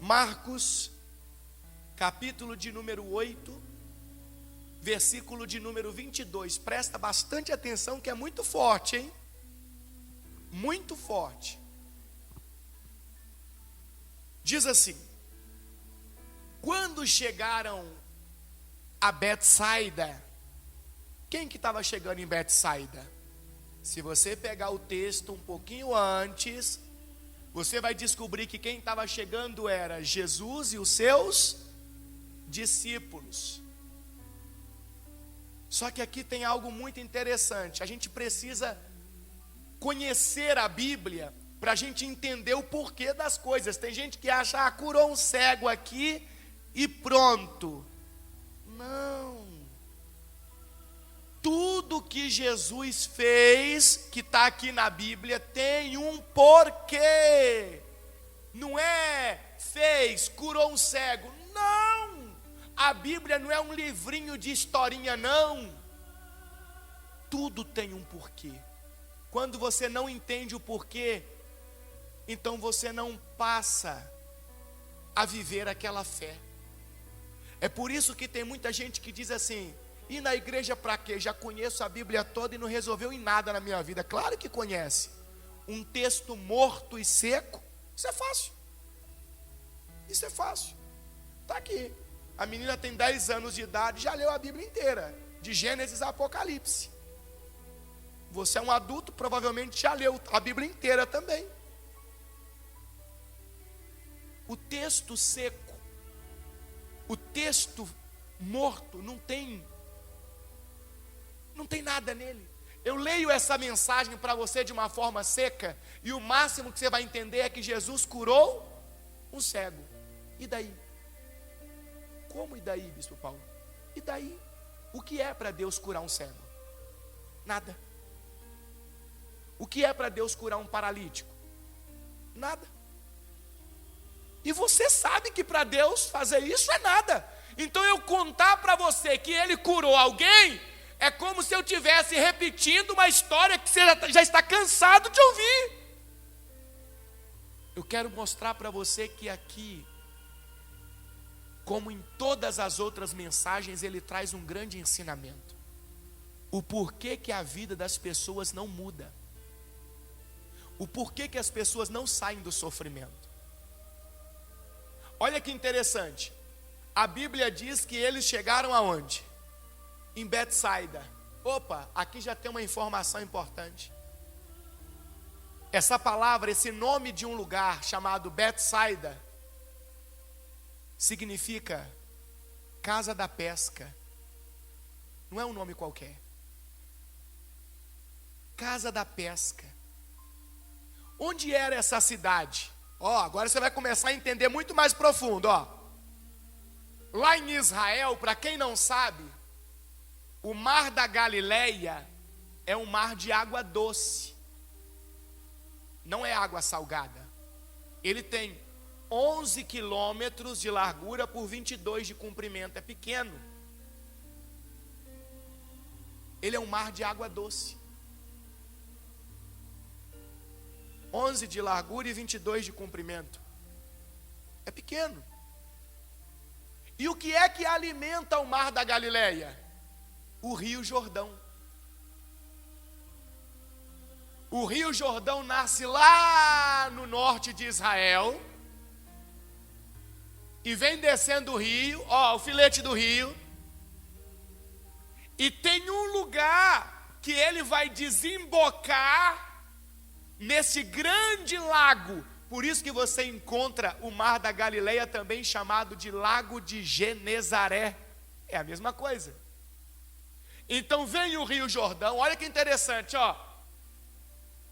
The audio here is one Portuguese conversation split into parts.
Marcos, capítulo de número 8, versículo de número 22. Presta bastante atenção que é muito forte, hein? Muito forte. Diz assim: quando chegaram a Betsaida, quem que estava chegando em Betsaida? Se você pegar o texto um pouquinho antes, você vai descobrir que quem estava chegando era Jesus e os seus discípulos. Só que aqui tem algo muito interessante. A gente precisa conhecer a Bíblia para a gente entender o porquê das coisas. Tem gente que acha, curou um cego aqui e pronto. Não. Tudo que Jesus fez, que está aqui na Bíblia, tem um porquê. Não é fez, curou um cego. Não. A Bíblia não é um livrinho de historinha, não. Tudo tem um porquê. Quando você não entende o porquê, então você não passa a viver aquela fé. É por isso que tem muita gente que diz assim: ir na igreja para quê? Já conheço a Bíblia toda e não resolveu em nada na minha vida. Claro que conhece. Um texto morto e seco, isso é fácil. Isso é fácil. Está aqui. A menina tem 10 anos de idade, já leu a Bíblia inteira, de Gênesis a Apocalipse. Você é um adulto, provavelmente já leu a Bíblia inteira também. O texto seco, o texto morto, não tem nada nele. Eu leio essa mensagem para você de uma forma seca, e o máximo que você vai entender é que Jesus curou um cego. E daí? Como e daí, Bispo Paulo? E daí? O que é para Deus curar um cego? Nada. O que é para Deus curar um paralítico? Nada. E você sabe que para Deus fazer isso é nada. Então eu contar para você que Ele curou alguém, é como se eu estivesse repetindo uma história que você já está cansado de ouvir. Eu quero mostrar para você que aqui, como em todas as outras mensagens, ele traz um grande ensinamento. O porquê que a vida das pessoas não muda. O porquê que as pessoas não saem do sofrimento. Olha que interessante. A Bíblia diz que eles chegaram aonde? Em Betsaida. Opa, aqui já tem uma informação importante. Essa palavra, esse nome de um lugar chamado Betsaida, significa casa da pesca. Não é um nome qualquer. Casa da pesca. Onde era essa cidade? Agora você vai começar a entender muito mais profundo, Lá em Israel, para quem não sabe, o mar da Galileia é um mar de água doce. Não é água salgada. Ele tem 11 quilômetros de largura por 22 de comprimento. É pequeno. Ele é um mar de água doce. 11 de largura e 22 de comprimento. É pequeno. E o que é que alimenta o mar da Galileia? O Rio Jordão. O Rio Jordão nasce lá no norte de Israel e vem descendo o rio, o filete do rio, e tem um lugar que ele vai desembocar nesse grande lago. Por isso que você encontra o mar da Galileia também chamado de Lago de Genezaré. É a mesma coisa. Então vem o Rio Jordão, olha que interessante,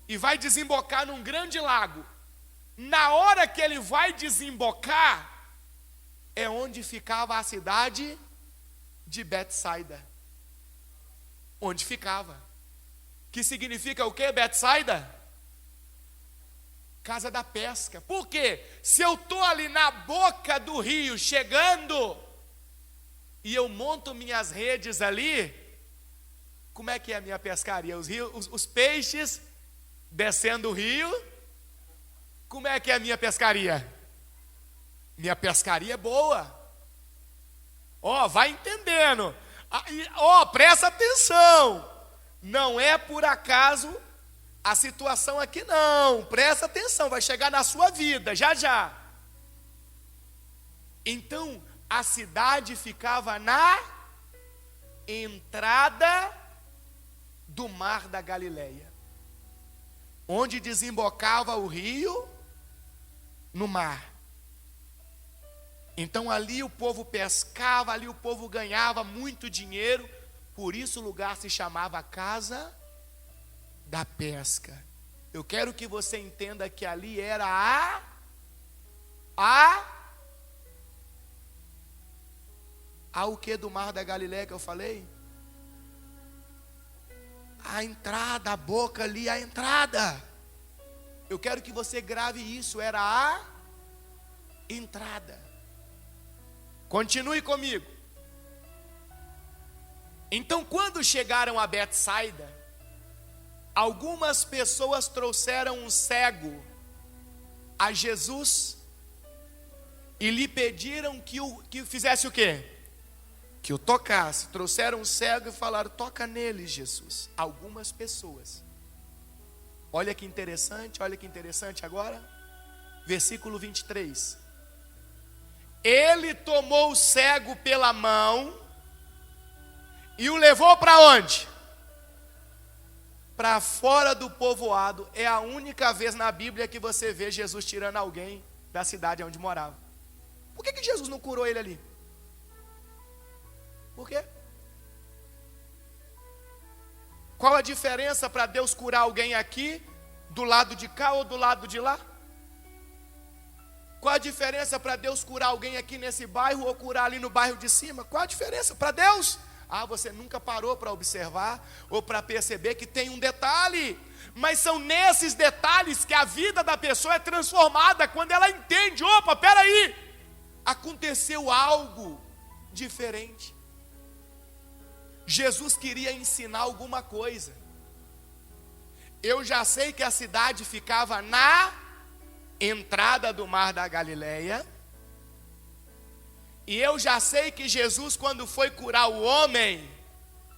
e vai desembocar num grande lago. Na hora que ele vai desembocar, é onde ficava a cidade de Betsaida. Onde ficava. Que significa o que, Betsaida? Casa da pesca. Por quê? Se eu estou ali na boca do rio, chegando, e eu monto minhas redes ali, como é que é a minha pescaria? Os peixes descendo o rio, como é que é a minha pescaria? Minha pescaria é boa. Ó, vai entendendo. Ó, presta atenção. Não é por acaso a situação aqui não. Presta atenção, vai chegar na sua vida, já já. Então, a cidade ficava na entrada do mar da Galileia, onde desembocava o rio no mar. Então ali o povo pescava, ali o povo ganhava muito dinheiro, por isso o lugar se chamava Casa da Pesca. Eu quero que você entenda que ali era o que do mar da Galileia que eu falei? A entrada, a boca ali, a entrada. Eu quero que você grave isso, era a entrada. Continue comigo. Então, quando chegaram a Betsaida, algumas pessoas trouxeram um cego a Jesus e lhe pediram que fizesse o quê? Que o tocasse. Trouxeram um cego e falaram: toca nele, Jesus. Algumas pessoas. Olha que interessante agora. Versículo 23. Ele tomou o cego pela mão e o levou para onde? Para fora do povoado. É a única vez na Bíblia que você vê Jesus tirando alguém da cidade onde morava. Por que Jesus não curou ele ali? Por quê? Qual a diferença para Deus curar alguém aqui, do lado de cá ou do lado de lá? Qual a diferença para Deus curar alguém aqui nesse bairro ou curar ali no bairro de cima? Qual a diferença para Deus? Você nunca parou para observar ou para perceber que tem um detalhe. Mas são nesses detalhes que a vida da pessoa é transformada, quando ela entende: opa, peraí, aconteceu algo diferente. Jesus queria ensinar alguma coisa. Eu já sei que a cidade ficava na entrada do mar da Galileia, e eu já sei que Jesus, quando foi curar o homem,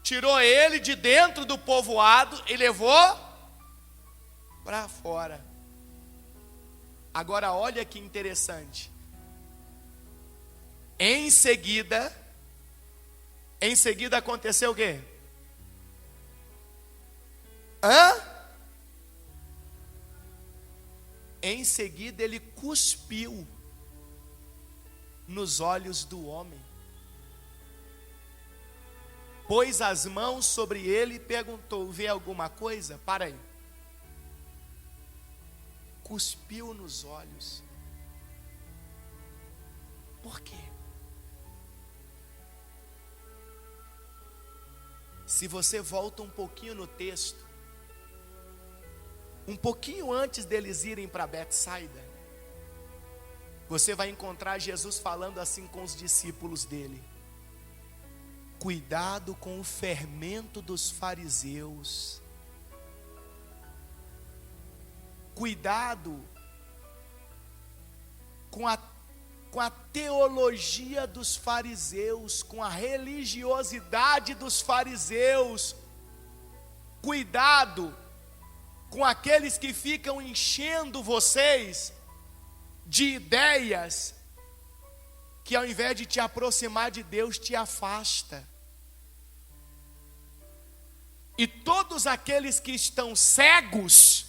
tirou ele de dentro do povoado e levou para fora. Agora olha que interessante. Em seguida aconteceu o quê? Em seguida ele cuspiu nos olhos do homem, pôs as mãos sobre ele e perguntou: vê alguma coisa? Para aí. Cuspiu nos olhos. Por quê? Se você volta um pouquinho no texto, um pouquinho antes deles irem para Betsaida, você vai encontrar Jesus falando assim com os discípulos dele: cuidado com o fermento dos fariseus, cuidado com a teologia dos fariseus, com a religiosidade dos fariseus, cuidado com aqueles que ficam enchendo vocês de ideias que, ao invés de te aproximar de Deus, te afasta. E todos aqueles que estão cegos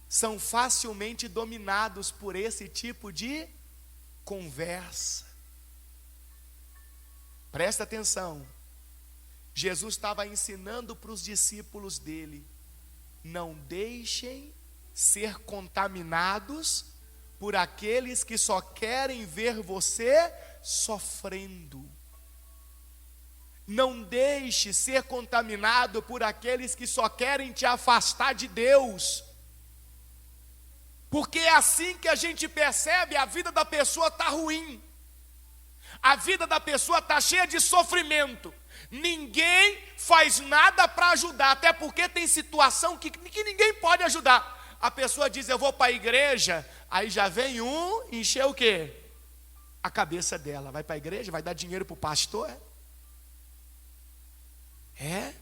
são facilmente dominados por esse tipo de conversa. Presta atenção. Jesus estava ensinando para os discípulos dele: não deixem ser contaminados por aqueles que só querem ver você sofrendo. Não deixe ser contaminado por aqueles que só querem te afastar de Deus. Porque é assim que a gente percebe: a vida da pessoa está ruim, a vida da pessoa está cheia de sofrimento. Ninguém faz nada para ajudar, até porque tem situação que ninguém pode ajudar. A pessoa diz: eu vou para a igreja, Aí já vem um encher o quê? A cabeça dela. Vai para a igreja, vai dar dinheiro para o pastor? É?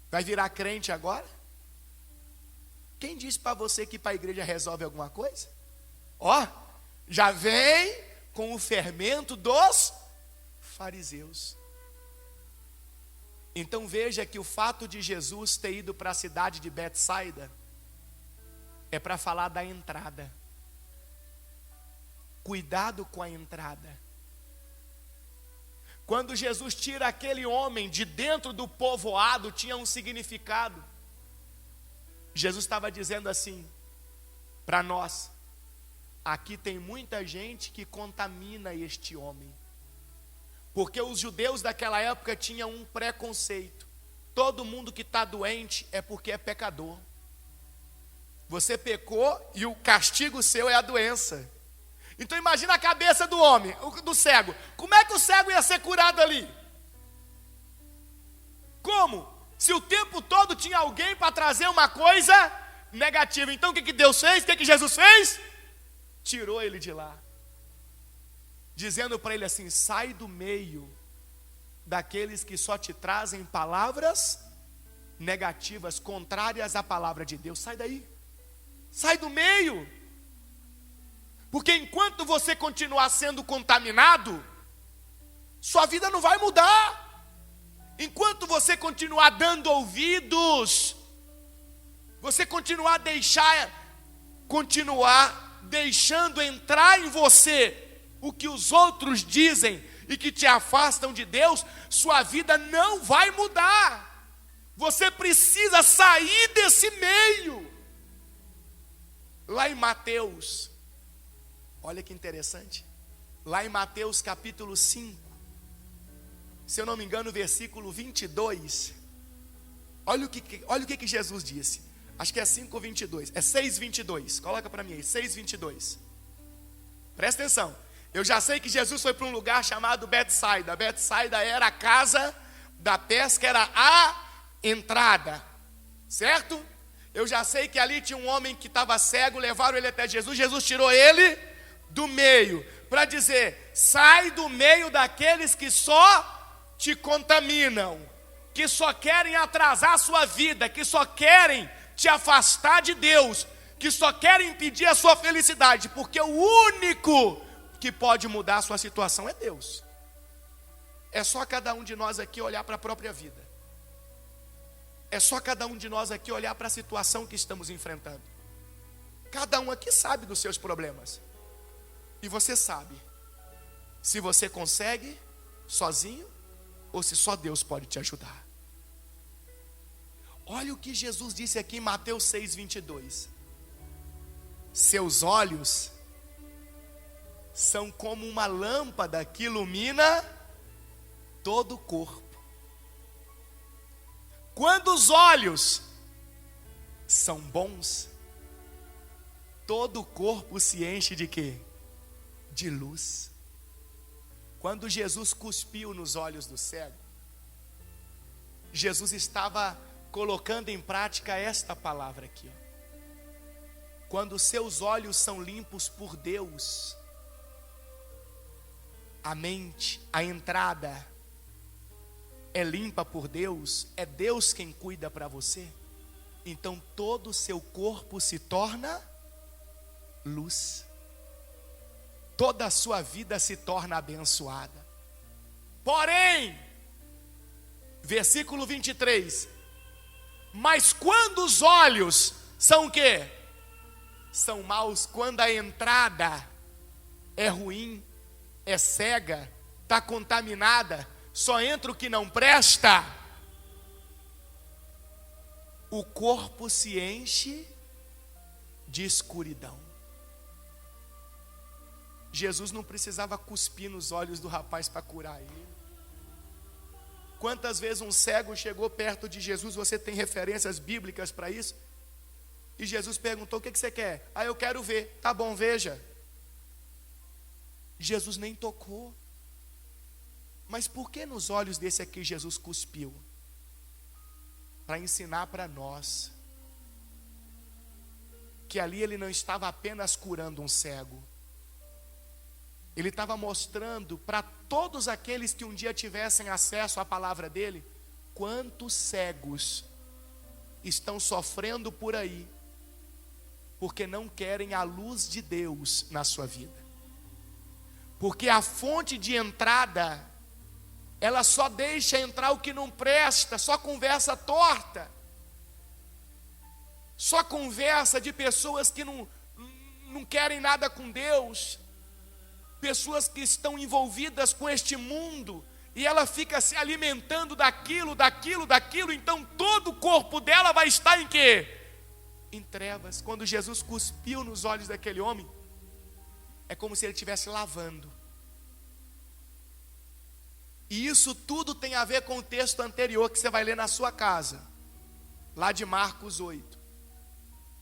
Vai virar crente agora? Quem disse para você que ir para a igreja resolve alguma coisa? Ó, já vem com o fermento dos fariseus. Então veja que o fato de Jesus ter ido para a cidade de Betsaida é para falar da entrada. Cuidado com a entrada. Quando Jesus tira aquele homem de dentro do povoado, tinha um significado. Jesus estava dizendo assim para nós: aqui tem muita gente que contamina este homem. Porque os judeus daquela época tinham um preconceito: todo mundo que está doente é porque é pecador. Você pecou e o castigo seu é a doença. Então imagina a cabeça do homem, do cego. Como é que o cego ia ser curado ali? Como? Se o tempo todo tinha alguém para trazer uma coisa negativa. Então o que Deus fez? O que Jesus fez? Tirou ele de lá, dizendo para ele assim: sai do meio daqueles que só te trazem palavras negativas, contrárias à palavra de Deus. Sai daí, sai do meio. Porque enquanto você continuar sendo contaminado, sua vida não vai mudar. Enquanto você continuar dando ouvidos, você continuar deixando entrar em você o que os outros dizem e que te afastam de Deus, sua vida não vai mudar. Você precisa sair desse meio. Lá em Mateus, olha que interessante, lá em Mateus capítulo 5, se eu não me engano, versículo 22, olha o que Jesus disse. Acho que é 5:22, é 6:22, coloca para mim aí, 6:22. Presta atenção, eu já sei que Jesus foi para um lugar chamado Betsaida. Betsaida era a casa da pesca, era a entrada, certo? Eu já sei que ali tinha um homem que estava cego, levaram ele até Jesus, Jesus tirou ele do meio, para dizer: sai do meio daqueles que só te contaminam, que só querem atrasar a sua vida, que só querem te afastar de Deus, que só querem impedir a sua felicidade, porque o único que pode mudar a sua situação é Deus. É só cada um de nós aqui olhar para a própria vida. É só cada um de nós aqui olhar para a situação que estamos enfrentando. Cada um aqui sabe dos seus problemas. E você sabe se você consegue sozinho ou se só Deus pode te ajudar. Olha o que Jesus disse aqui em Mateus 6:22. Seus olhos são como uma lâmpada que ilumina todo o corpo. Quando os olhos são bons, todo o corpo se enche de quê? De luz. Quando Jesus cuspiu nos olhos do cego, Jesus estava colocando em prática esta palavra aqui, ó. Quando seus olhos são limpos por Deus, a mente, a entrada é limpa por Deus, é Deus quem cuida para você, então todo o seu corpo se torna luz. Toda a sua vida se torna abençoada. Porém, versículo 23, mas quando os olhos são o quê? São maus, quando a entrada é ruim, é cega, está contaminada, só entra o que não presta, o corpo se enche de escuridão. Jesus não precisava cuspir nos olhos do rapaz para curar ele. Quantas vezes um cego chegou perto de Jesus, você tem referências bíblicas para isso? E Jesus perguntou: o que você quer? Eu quero ver. Tá bom, veja. Jesus nem tocou. Mas por que nos olhos desse aqui Jesus cuspiu? Para ensinar para nós que ali ele não estava apenas curando um cego. Ele estava mostrando para todos aqueles que um dia tivessem acesso à palavra dele, quantos cegos estão sofrendo por aí, porque não querem a luz de Deus na sua vida. Porque a fonte de entrada, ela só deixa entrar o que não presta, só conversa torta, só conversa de pessoas que não querem nada com Deus, pessoas que estão envolvidas com este mundo, e ela fica se alimentando daquilo, então todo o corpo dela vai estar em quê? Em trevas. Quando Jesus cuspiu nos olhos daquele homem, é como se ele estivesse lavando. E isso tudo tem a ver com o texto anterior que você vai ler na sua casa, lá de Marcos 8.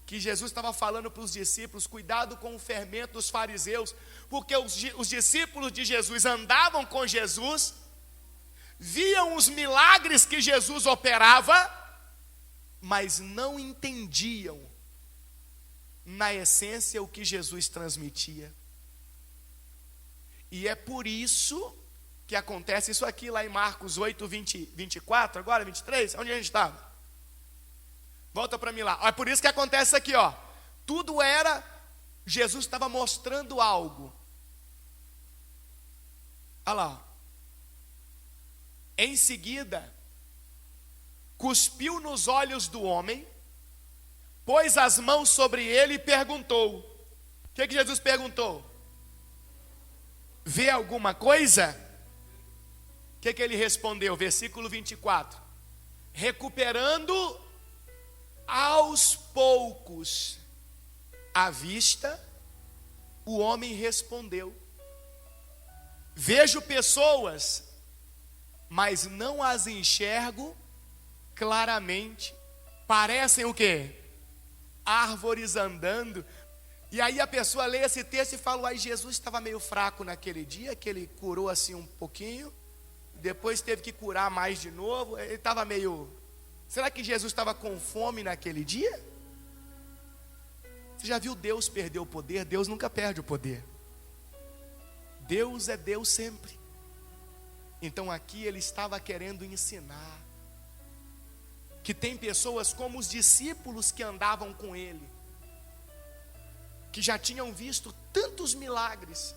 Que Jesus estava falando para os discípulos, cuidado com o fermento dos fariseus, porque os discípulos de Jesus andavam com Jesus, viam os milagres que Jesus operava, mas não entendiam, na essência, o que Jesus transmitia. E é por isso que acontece isso aqui lá em Marcos 8, 24, agora 23, onde a gente estava? Volta para mim lá. É por isso que acontece aqui, ó. Tudo era, Jesus estava mostrando algo. Olha lá. Em seguida, cuspiu nos olhos do homem, pôs as mãos sobre ele e perguntou. O que Jesus perguntou? Vê alguma coisa? O que ele respondeu? Versículo 24. Recuperando aos poucos a vista, o homem respondeu: vejo pessoas, mas não as enxergo claramente. Parecem o quê? Árvores andando. E aí a pessoa lê esse texto e fala: ai, Jesus estava meio fraco naquele dia, que ele curou assim um pouquinho, depois teve que curar mais de novo, ele estava meio... Será que Jesus estava com fome naquele dia? Você já viu Deus perder o poder? Deus nunca perde o poder. Deus é Deus sempre. Então aqui ele estava querendo ensinar que tem pessoas como os discípulos que andavam com ele, que já tinham visto tantos milagres,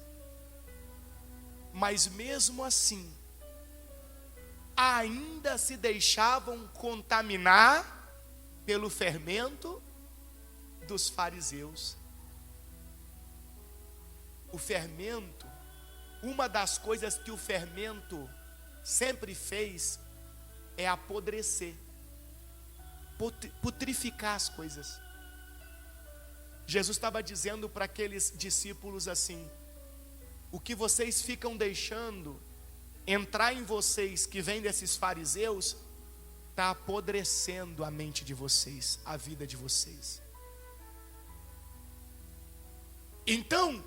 mas mesmo assim ainda se deixavam contaminar pelo fermento dos fariseus. O fermento, uma das coisas que o fermento sempre fez é apodrecer, putrificar as coisas. Jesus estava dizendo para aqueles discípulos assim: o que vocês ficam deixando entrar em vocês, que vem desses fariseus, está apodrecendo a mente de vocês, a vida de vocês. Então,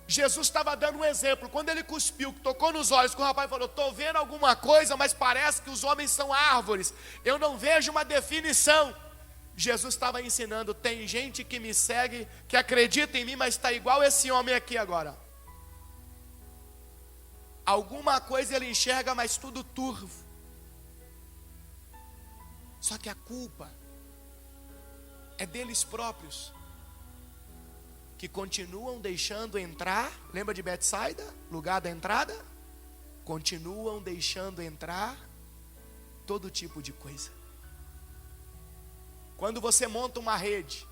Jesus estava dando um exemplo. Quando ele cuspiu, que tocou nos olhos, que o rapaz falou: estou vendo alguma coisa, mas parece que os homens são árvores, eu não vejo uma definição. Jesus estava ensinando: tem gente que me segue, que acredita em mim, mas está igual esse homem aqui agora. Alguma coisa ele enxerga, mas tudo turvo. Só que a culpa é deles próprios, que continuam deixando entrar. Lembra de Betsaida, lugar da entrada? Continuam deixando entrar todo tipo de coisa. Quando você monta uma rede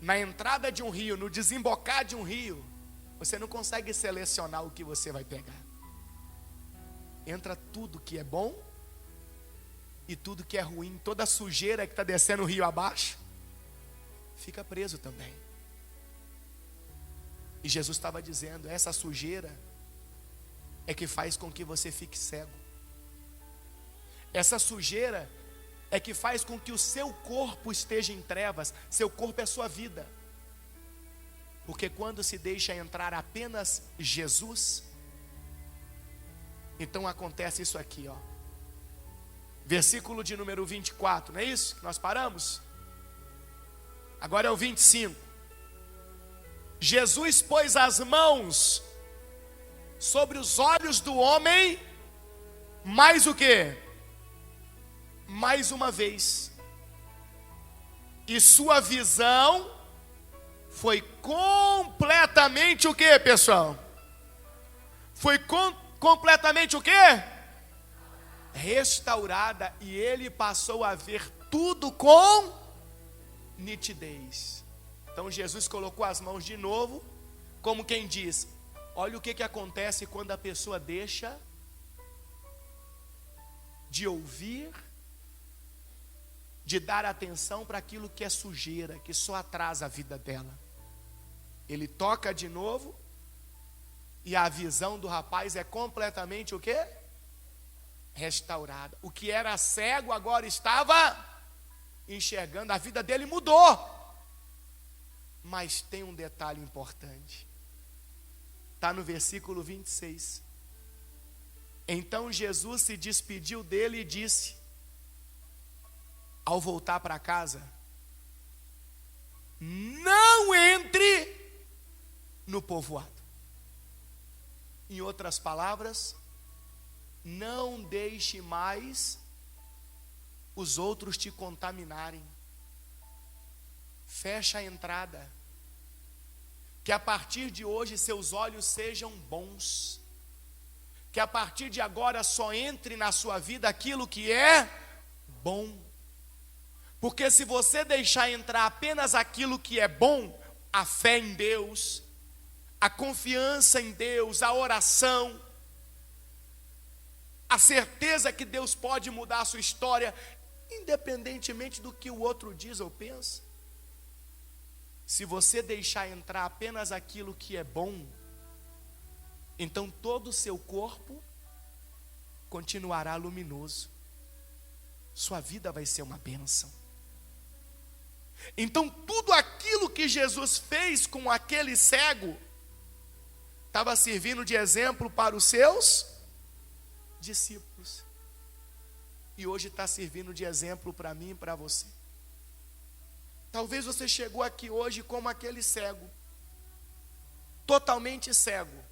na entrada de um rio, no desembocar de um rio, você não consegue selecionar o que você vai pegar. Entra tudo que é bom e tudo que é ruim. Toda a sujeira que está descendo o rio abaixo fica preso também. E Jesus estava dizendo: essa sujeira é que faz com que você fique cego. Essa sujeira é que faz com que o seu corpo esteja em trevas. Seu corpo é sua vida. Porque quando se deixa entrar apenas Jesus, então acontece isso aqui, ó. Versículo de número 24, não é isso que nós paramos? Agora é o 25. Jesus pôs as mãos sobre os olhos do homem, mais o quê? Mais uma vez. E sua visão foi completamente o quê, pessoal? Foi completamente o quê? Restaurada, e ele passou a ver tudo com nitidez. Então Jesus colocou as mãos de novo, como quem diz: olha o que acontece quando a pessoa deixa de ouvir, de dar atenção para aquilo que é sujeira, que só atrasa a vida dela. Ele toca de novo, e a visão do rapaz é completamente o quê? Restaurada. O que era cego agora estava enxergando, a vida dele mudou. Mas tem um detalhe importante. Está no versículo 26. Então Jesus se despediu dele e disse, ao voltar para casa: não entre no povoado. Em outras palavras, não deixe mais os outros te contaminarem. Fecha a entrada. Que a partir de hoje seus olhos sejam bons. Que a partir de agora só entre na sua vida aquilo que é bom. Porque se você deixar entrar apenas aquilo que é bom, a fé em Deus, a confiança em Deus, a oração, a certeza que Deus pode mudar a sua história, independentemente do que o outro diz ou pensa. Se você deixar entrar apenas aquilo que é bom, então todo o seu corpo continuará luminoso. Sua vida vai ser uma bênção. Então tudo aquilo que Jesus fez com aquele cego estava servindo de exemplo para os seus discípulos. E hoje está servindo de exemplo para mim e para você. Talvez você chegou aqui hoje como aquele cego, totalmente cego.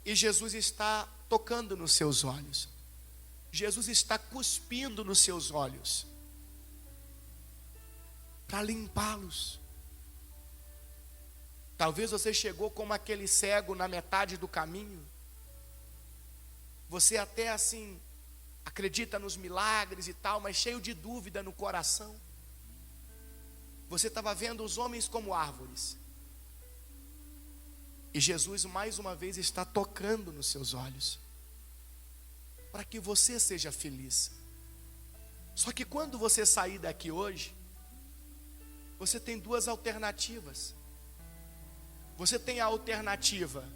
E Jesus está tocando nos seus olhos. Jesus está cuspindo nos seus olhos, para limpá-los. Talvez você chegou como aquele cego na metade do caminho. Você até assim acredita nos milagres e tal, mas cheio de dúvida no coração. Você estava vendo os homens como árvores. E Jesus mais uma vez está tocando nos seus olhos, para que você seja feliz. Só que quando você sair daqui hoje, você tem duas alternativas. Você tem a alternativa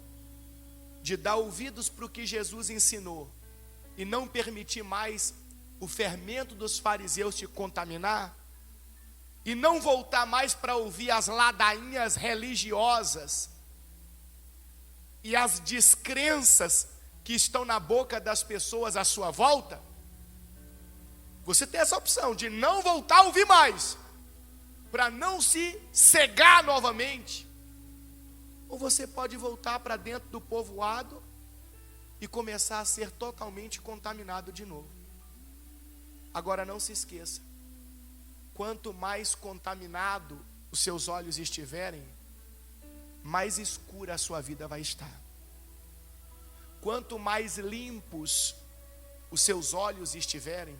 de dar ouvidos para o que Jesus ensinou e não permitir mais o fermento dos fariseus te contaminar, e não voltar mais para ouvir as ladainhas religiosas e as descrenças que estão na boca das pessoas à sua volta. Você tem essa opção de não voltar a ouvir mais, para não se cegar novamente. Ou você pode voltar para dentro do povoado e começar a ser totalmente contaminado de novo. Agora não se esqueça, quanto mais contaminado os seus olhos estiverem, mais escura a sua vida vai estar. Quanto mais limpos os seus olhos estiverem,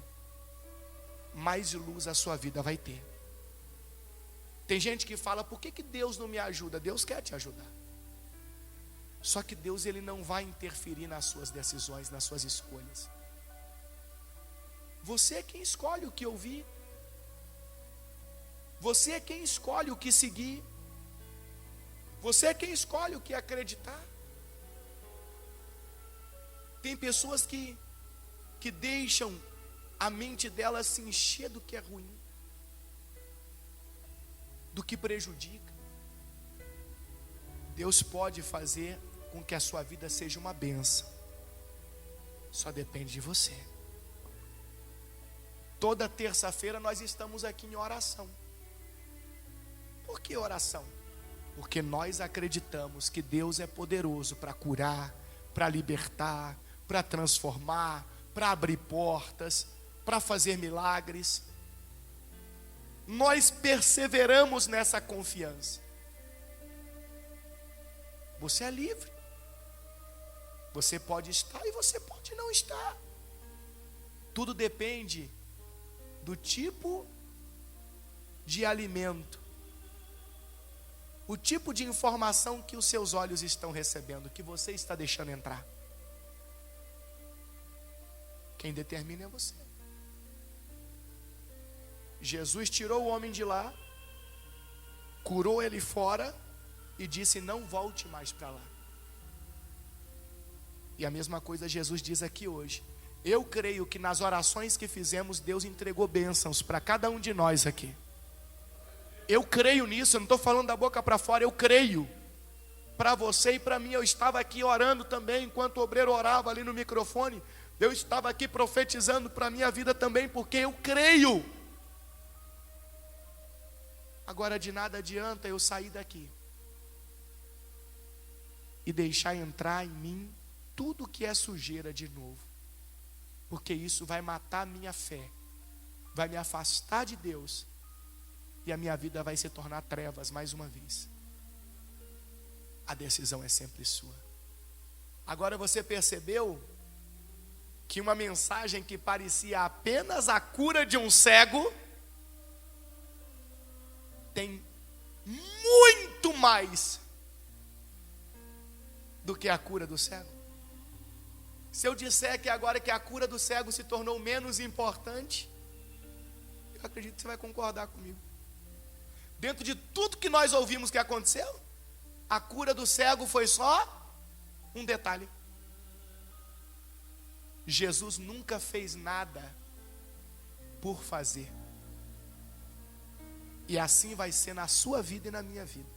mais luz a sua vida vai ter. Tem gente que fala: por que Deus não me ajuda? Deus quer te ajudar. Só que Deus, ele não vai interferir nas suas decisões, nas suas escolhas. Você é quem escolhe o que ouvir. Você é quem escolhe o que seguir. Você é quem escolhe o que acreditar. Tem pessoas que deixam a mente delas se encher do que é ruim, do que prejudica. Deus pode fazer com que a sua vida seja uma bênção. Só depende de você. Toda terça-feira nós estamos aqui em oração. Por que oração? Porque nós acreditamos que Deus é poderoso para curar, para libertar, para transformar, para abrir portas, para fazer milagres. Nós perseveramos nessa confiança. Você é livre. Você pode estar e você pode não estar. Tudo depende do tipo de alimento, o tipo de informação que os seus olhos estão recebendo, que você está deixando entrar. Quem determina é você. Jesus tirou o homem de lá, curou ele fora e disse: não volte mais para lá. E a mesma coisa Jesus diz aqui hoje. Eu creio que nas orações que fizemos, Deus entregou bênçãos para cada um de nós aqui. Eu creio nisso, eu não estou falando da boca para fora, eu creio. Para você e para mim, eu estava aqui orando também, enquanto o obreiro orava ali no microfone. Eu estava aqui profetizando para a minha vida também, porque eu creio. Agora de nada adianta eu sair daqui e deixar entrar em mim tudo que é sujeira de novo, porque isso vai matar a minha fé, vai me afastar de Deus, e a minha vida vai se tornar trevas mais uma vez. A decisão é sempre sua. Agora você percebeu que uma mensagem que parecia apenas a cura de um cego tem muito mais do que a cura do cego? Se eu disser que agora que a cura do cego se tornou menos importante, eu acredito que você vai concordar comigo. Dentro de tudo que nós ouvimos que aconteceu, a cura do cego foi só um detalhe. Jesus nunca fez nada por fazer. E assim vai ser na sua vida e na minha vida.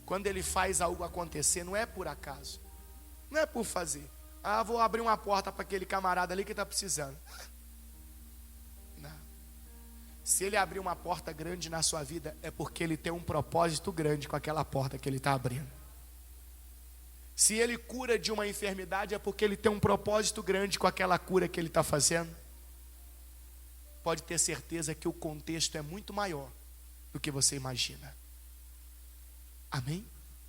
Quando Ele faz algo acontecer, não é por acaso, não é por fazer. Ah, vou abrir uma porta para aquele camarada ali que está precisando. Não. Se Ele abrir uma porta grande na sua vida, é porque Ele tem um propósito grande com aquela porta que Ele está abrindo. Se Ele cura de uma enfermidade, é porque Ele tem um propósito grande com aquela cura que Ele está fazendo. Pode ter certeza que o contexto é muito maior do que você imagina. Amém?